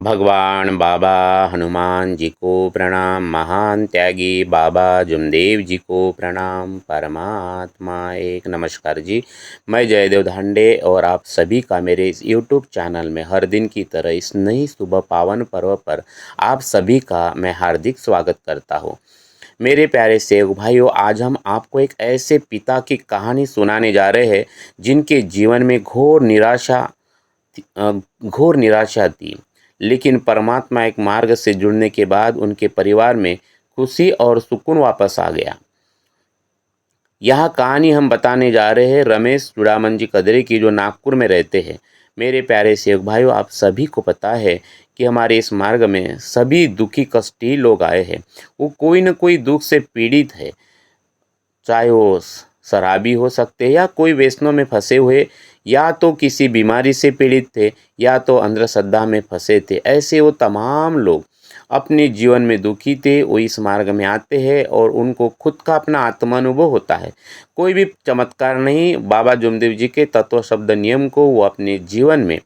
भगवान बाबा हनुमान जी को प्रणाम। महान त्यागी बाबा जुमदेव जी को प्रणाम। परमात्मा एक। नमस्कार जी, मैं जयदेव धांडे और आप सभी का मेरे इस यूट्यूब चैनल में हर दिन की तरह इस नई सुबह पावन पर्व पर आप सभी का मैं हार्दिक स्वागत करता हूँ। मेरे प्यारे सेवक भाइयों, आज हम आपको एक ऐसे पिता की कहानी सुनाने जा रहे हैं जिनके जीवन में घोर निराशा थी, लेकिन परमात्मा एक मार्ग से जुड़ने के बाद उनके परिवार में खुशी और सुकून वापस आ गया। यह कहानी हम बताने जा रहे हैं रमेश चूड़ामन जी कदरे की, जो नागपुर में रहते हैं। मेरे प्यारे सेवक भाइयों, आप सभी को पता है कि हमारे इस मार्ग में सभी दुखी कष्टी लोग आए हैं। वो कोई न कोई दुख से पीड़ित है, चाहे वो शराबी हो सकते हैं या कोई व्यसनों में फंसे हुए, या तो किसी बीमारी से पीड़ित थे, या तो अंधश्रद्धा में फंसे थे। ऐसे वो तमाम लोग अपने जीवन में दुखी थे, वो इस मार्ग में आते हैं और उनको खुद का अपना आत्मानुभव होता है। कोई भी चमत्कार नहीं, बाबा जुमदेव जी के तत्व शब्द नियम को वो अपने जीवन में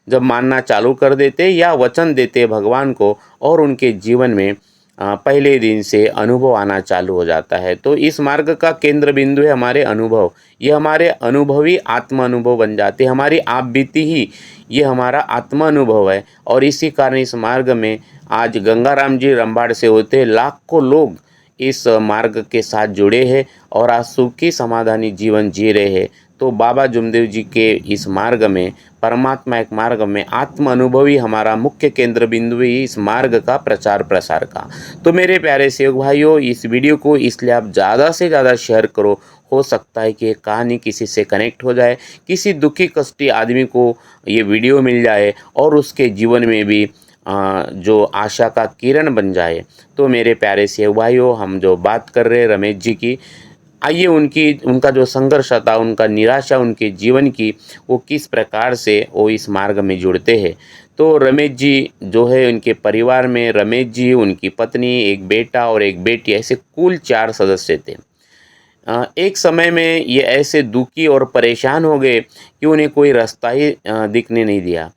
जब मानना चालू कर देते या वचन देते भगवान को, और उनके जीवन में पहले दिन से अनुभव आना चालू हो जाता है। तो इस मार्ग का केंद्र बिंदु है हमारे अनुभव। ये हमारे अनुभवी आत्म अनुभव बन जाते हैं। हमारी आप बीती ही ये हमारा आत्मा अनुभव है, और इसी कारण इस मार्ग में आज गंगाराम जी रंबाड़ से होते लाखों लोग इस मार्ग के साथ जुड़े हैं और आज सुखी समाधानी जीवन जी रहे हैं। तो बाबा जुमदेव जी के इस मार्ग में, परमात्मा एक मार्ग में आत्म अनुभवी हमारा मुख्य केंद्र बिंदु ही इस मार्ग का प्रचार प्रसार का। तो मेरे प्यारे सेवक भाइयों, इस वीडियो को इसलिए आप ज़्यादा से ज़्यादा शेयर करो। हो सकता है कि ये कहानी किसी से कनेक्ट हो जाए, किसी दुखी कष्टी आदमी को ये वीडियो मिल जाए और उसके जीवन में भी जो आशा का किरण बन जाए। तो मेरे प्यारे सेवक भाइयों, हम जो बात कर रहे हैं रमेश जी की, आइए उनका जो संघर्ष था, उनका निराशा उनके जीवन की, वो किस प्रकार से वो इस मार्ग में जुड़ते हैं। तो रमेश जी जो है, उनके परिवार में रमेश जी, उनकी पत्नी, एक बेटा और एक बेटी, ऐसे कुल 4 सदस्य थे। एक समय में ये ऐसे दुखी और परेशान हो गए कि उन्हें कोई रास्ता ही दिखने नहीं दिया,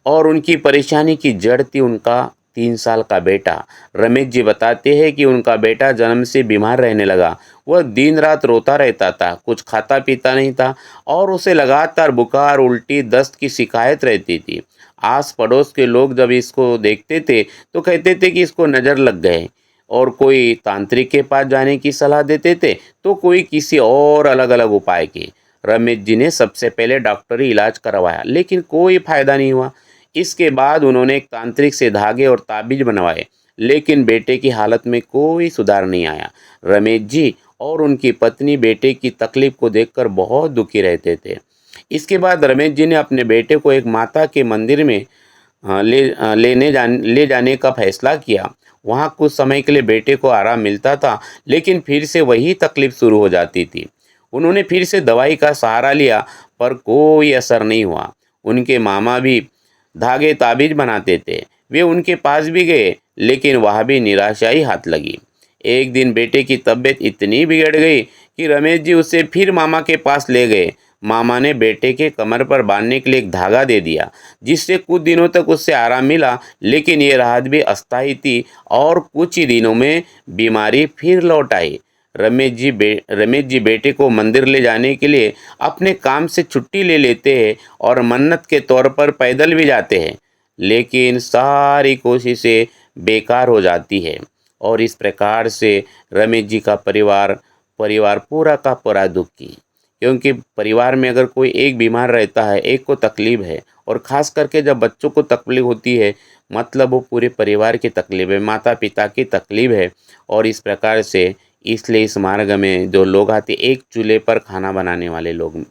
और उनकी परेशानी की जड़ थी उनका 3 साल का बेटा। रमेश जी बताते हैं कि उनका बेटा जन्म से बीमार रहने लगा। वह दिन रात रोता रहता था, कुछ खाता पीता नहीं था, और उसे लगातार बुखार, उल्टी, दस्त की शिकायत रहती थी। आस पड़ोस के लोग जब इसको देखते थे तो कहते थे कि इसको नज़र लग गए, और कोई तांत्रिक के पास जाने की सलाह देते थे, तो कोई किसी और अलग अलग उपाय की। रमेश जी ने सबसे पहले डॉक्टरी इलाज करवाया, लेकिन कोई फायदा नहीं हुआ। इसके बाद उन्होंने एक तांत्रिक से धागे और ताबीज बनवाए, लेकिन बेटे की हालत में कोई सुधार नहीं आया। रमेश जी और उनकी पत्नी बेटे की तकलीफ को देखकर बहुत दुखी रहते थे। इसके बाद रमेश जी ने अपने बेटे को एक माता के मंदिर में ले जाने का फैसला किया। वहाँ कुछ समय के लिए बेटे को आराम मिलता था, लेकिन फिर से वही तकलीफ शुरू हो जाती थी। उन्होंने फिर से दवाई का सहारा लिया, पर कोई असर नहीं हुआ। उनके मामा भी धागे ताबीज बनाते थे, वे उनके पास भी गए, लेकिन वहाँ भी निराशा ही हाथ लगी। एक दिन बेटे की तबीयत इतनी बिगड़ गई कि रमेश जी उसे फिर मामा के पास ले गए। मामा ने बेटे के कमर पर बांधने के लिए एक धागा दे दिया, जिससे कुछ दिनों तक उससे आराम मिला, लेकिन ये राहत भी अस्थायी थी और कुछ ही दिनों में बीमारी फिर लौट आई। रमेश जी बेटे को मंदिर ले जाने के लिए अपने काम से छुट्टी ले लेते हैं और मन्नत के तौर पर पैदल भी जाते हैं, लेकिन सारी कोशिशें बेकार हो जाती है, और इस प्रकार से रमेश जी का परिवार परिवार पूरा का पूरा दुखी। क्योंकि परिवार में अगर कोई एक बीमार रहता है, एक को तकलीफ है, और ख़ास करके जब बच्चों को तकलीफ होती है, मतलब वो पूरे परिवार की तकलीफ है, माता पिता की तकलीफ है। और इस प्रकार से इसलिए इस मार्ग में जो लोग आते, एक चूल्हे पर खाना बनाने वाले लोग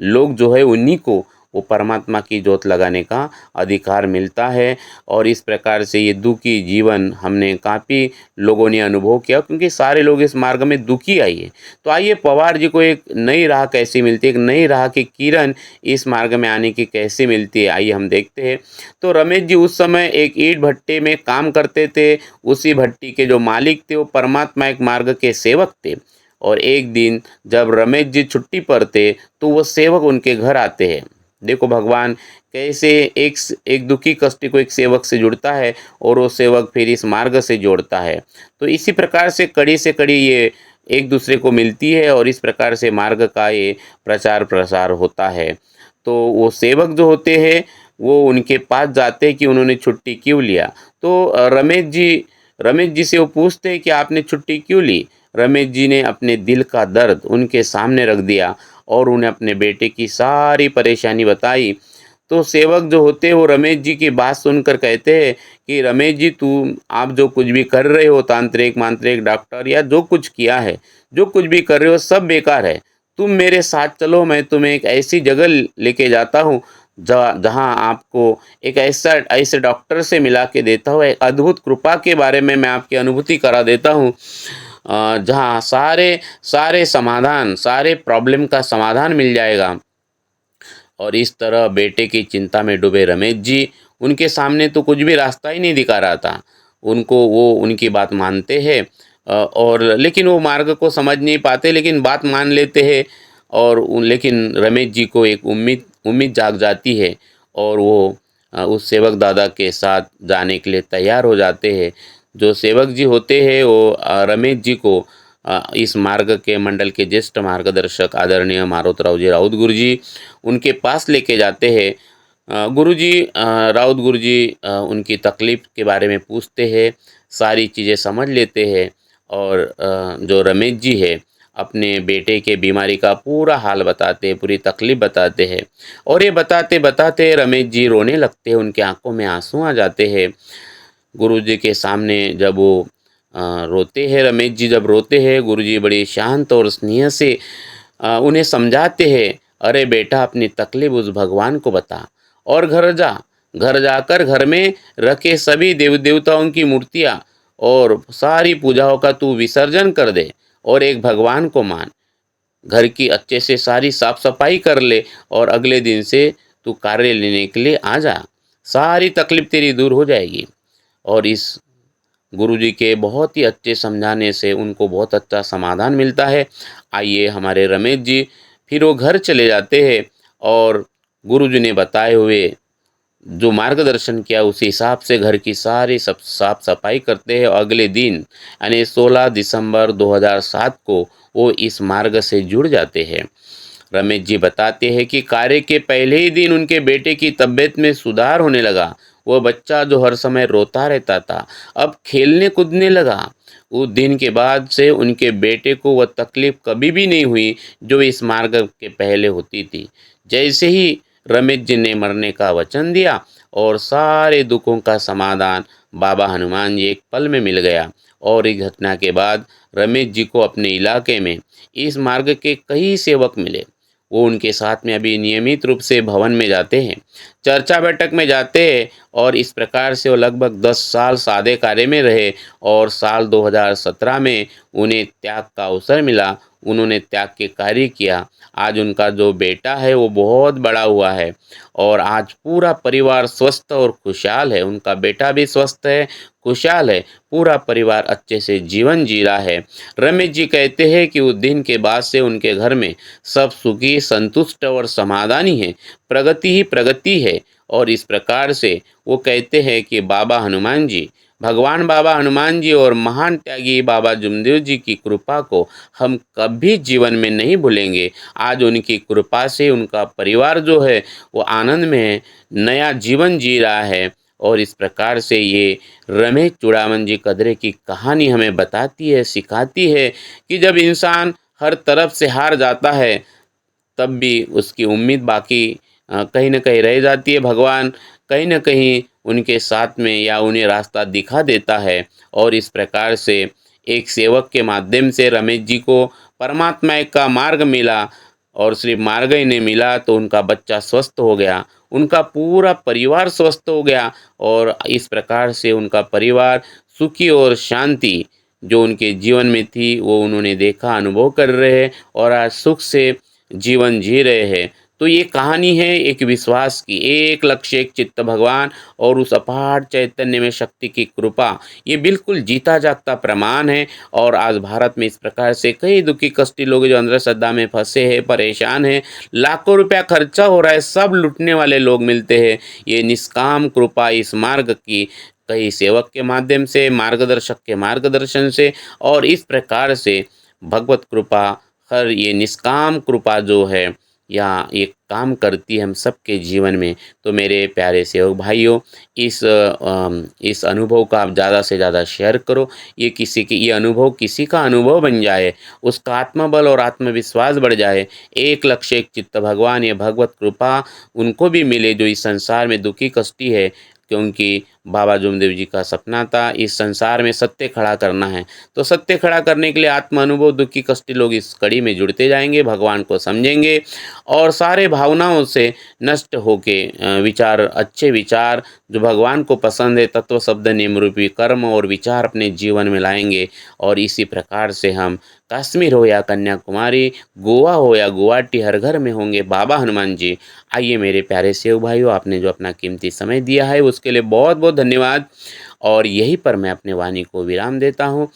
लोग जो है, उन्हीं को वो परमात्मा की जोत लगाने का अधिकार मिलता है। और इस प्रकार से ये दुखी जीवन हमने काफ़ी लोगों ने अनुभव किया, क्योंकि सारे लोग इस मार्ग में दुखी आए हैं। तो आइए पवार जी को एक नई राह कैसी मिलती है, एक नई राह की किरण इस मार्ग में आने की कैसे मिलती है, आइए हम देखते हैं। तो रमेश जी उस समय एक ईंट भट्टे में काम करते थे। उसी भट्टी के जो मालिक थे वो परमात्मा एक मार्ग के सेवक थे। और एक दिन जब रमेश जी छुट्टी पर थे, तो वो सेवक उनके घर आते हैं। देखो भगवान कैसे एक दुखी कष्टी को एक सेवक से जुड़ता है और वो सेवक फिर इस मार्ग से जोड़ता है। तो इसी प्रकार से कड़ी ये एक दूसरे को मिलती है और इस प्रकार से मार्ग का ये प्रचार प्रसार होता है। तो वो सेवक जो होते हैं वो उनके पास जाते हैं कि उन्होंने छुट्टी क्यों लिया। तो रमेश जी से वो पूछते हैं कि आपने छुट्टी क्यों ली। रमेश जी ने अपने दिल का दर्द उनके सामने रख दिया और उन्हें अपने बेटे की सारी परेशानी बताई। तो सेवक जो होते हैं वो रमेश जी की बात सुनकर कहते हैं कि रमेश जी आप जो कुछ भी कर रहे हो, तांत्रिक मांत्रिक डॉक्टर या जो कुछ किया है, जो कुछ भी कर रहे हो सब बेकार है। तुम मेरे साथ चलो, मैं तुम्हें एक ऐसी जगह लेके जाता हूँ जहाँ आपको एक ऐसे डॉक्टर से मिला के देता हूँ, एक अद्भुत कृपा के बारे में मैं आपकी अनुभूति करा देता हूँ, जहाँ सारे सारे समाधान, सारे प्रॉब्लम का समाधान मिल जाएगा। और इस तरह बेटे की चिंता में डूबे रमेश जी, उनके सामने तो कुछ भी रास्ता ही नहीं दिखा रहा था। वो उनकी बात मानते हैं, और लेकिन वो मार्ग को समझ नहीं पाते, लेकिन बात मान लेते हैं। लेकिन रमेश जी को एक उम्मीद उम्मीद जाग जाती है और वो उस सेवक दादा के साथ जाने के लिए तैयार हो जाते हैं। जो सेवक जी होते हैं वो रमेश जी को इस मार्ग के मंडल के ज्येष्ठ मार्गदर्शक आदरणीय मारोतराव जी राउत गुरु जी उनके पास लेके जाते हैं। राउत गुरु जी उनकी तकलीफ़ के बारे में पूछते हैं, सारी चीज़ें समझ लेते हैं और जो रमेश जी है अपने बेटे के बीमारी का पूरा हाल बताते हैं, पूरी तकलीफ़ बताते हैं। और ये बताते-बताते रमेश जी रोने लगते हैं, उनकी आँखों में आँसू आ जाते हैं। गुरुजी के सामने जब वो रोते हैं, रमेश जी जब रोते हैं, गुरुजी बड़ी शांत और स्नेह से उन्हें समझाते हैं, अरे बेटा अपनी तकलीफ उस भगवान को बता और घर जाकर घर में रखे सभी देव देवताओं की मूर्तियाँ और सारी पूजाओं का तू विसर्जन कर दे और एक भगवान को मान। घर की अच्छे से सारी साफ सफाई कर ले और अगले दिन से तू कार्य लेने के लिए आ जा, सारी तकलीफ तेरी दूर हो जाएगी। और इस गुरुजी के बहुत ही अच्छे समझाने से उनको बहुत अच्छा समाधान मिलता है। आइए हमारे रमेश जी फिर वो घर चले जाते हैं और गुरुजी ने बताए हुए जो मार्गदर्शन किया उसी हिसाब से घर की सारी सब साफ सफाई करते हैं और अगले दिन यानी 16 दिसंबर 2007 को वो इस मार्ग से जुड़ जाते हैं। रमेश जी बताते हैं कि कार्य के पहले ही दिन उनके बेटे की तबीयत में सुधार होने लगा। वह बच्चा जो हर समय रोता रहता था अब खेलने कूदने लगा। उस दिन के बाद से उनके बेटे को वह तकलीफ कभी भी नहीं हुई जो इस मार्ग के पहले होती थी। जैसे ही रमेश जी ने मरने का वचन दिया और सारे दुखों का समाधान बाबा हनुमान जी एक पल में मिल गया। और इस घटना के बाद रमेश जी को अपने इलाके में इस मार्ग के कई सेवक मिले। वो उनके साथ में अभी नियमित रूप से भवन में जाते हैं, चर्चा बैठक में जाते हैं और इस प्रकार से वो लगभग 10 साल सादे कार्य में रहे और साल 2017 में उन्हें त्याग का अवसर मिला। उन्होंने त्याग के कार्य किया। आज उनका जो बेटा है वो बहुत बड़ा हुआ है और आज पूरा परिवार स्वस्थ और खुशहाल है। उनका बेटा भी स्वस्थ है, खुशहाल है, पूरा परिवार अच्छे से जीवन जी रहा है। रमेश जी कहते हैं कि उस दिन के बाद से उनके घर में सब सुखी, संतुष्ट और समाधानी है, प्रगति ही प्रगति है। और इस प्रकार से वो कहते हैं कि भगवान बाबा हनुमान जी और महान त्यागी बाबा जुमदेव जी की कृपा को हम कभी जीवन में नहीं भूलेंगे। आज उनकी कृपा से उनका परिवार जो है वो आनंद में है, नया जीवन जी रहा है। और इस प्रकार से ये रमेश चूड़ामन जी कदरे की कहानी हमें बताती है, सिखाती है कि जब इंसान हर तरफ से हार जाता है तब भी उसकी उम्मीद बाकी कहीं न कहीं रह जाती है। भगवान कहीं न कहीं उनके साथ में या उन्हें रास्ता दिखा देता है। और इस प्रकार से एक सेवक के माध्यम से रमेश जी को परमात्मा का मार्ग मिला और सिर्फ मार्ग ही नहीं मिला तो उनका बच्चा स्वस्थ हो गया, उनका पूरा परिवार स्वस्थ हो गया और इस प्रकार से उनका परिवार सुखी और शांति जो उनके जीवन में थी वो उन्होंने देखा, अनुभव कर रहे हैं और आज सुख से जीवन जी रहे हैं। तो ये कहानी है एक विश्वास की, एक लक्ष्य, एक चित्त भगवान और उस अपार चैतन्य में शक्ति की कृपा, ये बिल्कुल जीता जागता प्रमाण है। और आज भारत में इस प्रकार से कई दुखी कष्टी लोग जो अंधश्रद्धा में फंसे हैं, परेशान हैं, लाखों रुपया खर्चा हो रहा है, सब लूटने वाले लोग मिलते हैं। ये निष्काम कृपा इस मार्ग की कई सेवक के माध्यम से, मार्गदर्शक के मार्गदर्शन से और इस प्रकार से भगवत कृपा, हर ये निष्काम कृपा जो है या ये काम करती है हम सबके जीवन में। तो मेरे प्यारे सेवक भाइयों, इस अनुभव का आप ज़्यादा से ज़्यादा शेयर करो। ये अनुभव किसी का अनुभव बन जाए, उसका आत्मबल और आत्मविश्वास बढ़ जाए। एक लक्ष्य एक चित्त भगवान, ये भगवत कृपा उनको भी मिले जो इस संसार में दुखी कष्टी है, क्योंकि बाबा जुमदेव जी का सपना था इस संसार में सत्य खड़ा करना है। तो सत्य खड़ा करने के लिए आत्म अनुभव दुखी कष्टी लोग इस कड़ी में जुड़ते जाएंगे, भगवान को समझेंगे और सारे भावनाओं से नष्ट होके विचार, अच्छे विचार जो भगवान को पसंद है, तत्व शब्द नियम रूपी कर्म और विचार अपने जीवन में लाएंगे। और इसी प्रकार से हम कश्मीर हो या कन्याकुमारी, गोवा हो या गुवाहाटी, हर घर में होंगे बाबा हनुमान जी। आइए मेरे प्यारे सेव भाइयों, आपने जो अपना कीमती समय दिया है उसके लिए बहुत बहुत धन्यवाद। और यहीं पर मैं अपने वाणी को विराम देता हूँ।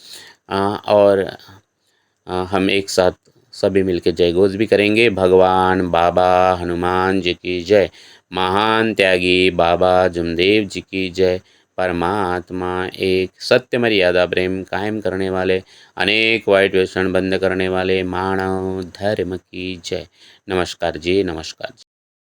और हम एक साथ सभी मिलकर जय घोष भी करेंगे। भगवान बाबा हनुमान जी की जय। महान त्यागी बाबा जुमदेव जी की जय। परमात्मा एक, सत्य मर्यादा प्रेम कायम करने वाले, अनेक वाइट व्यसन बंद करने वाले मानव धर्म की जय। नमस्कार जी, नमस्कार जी।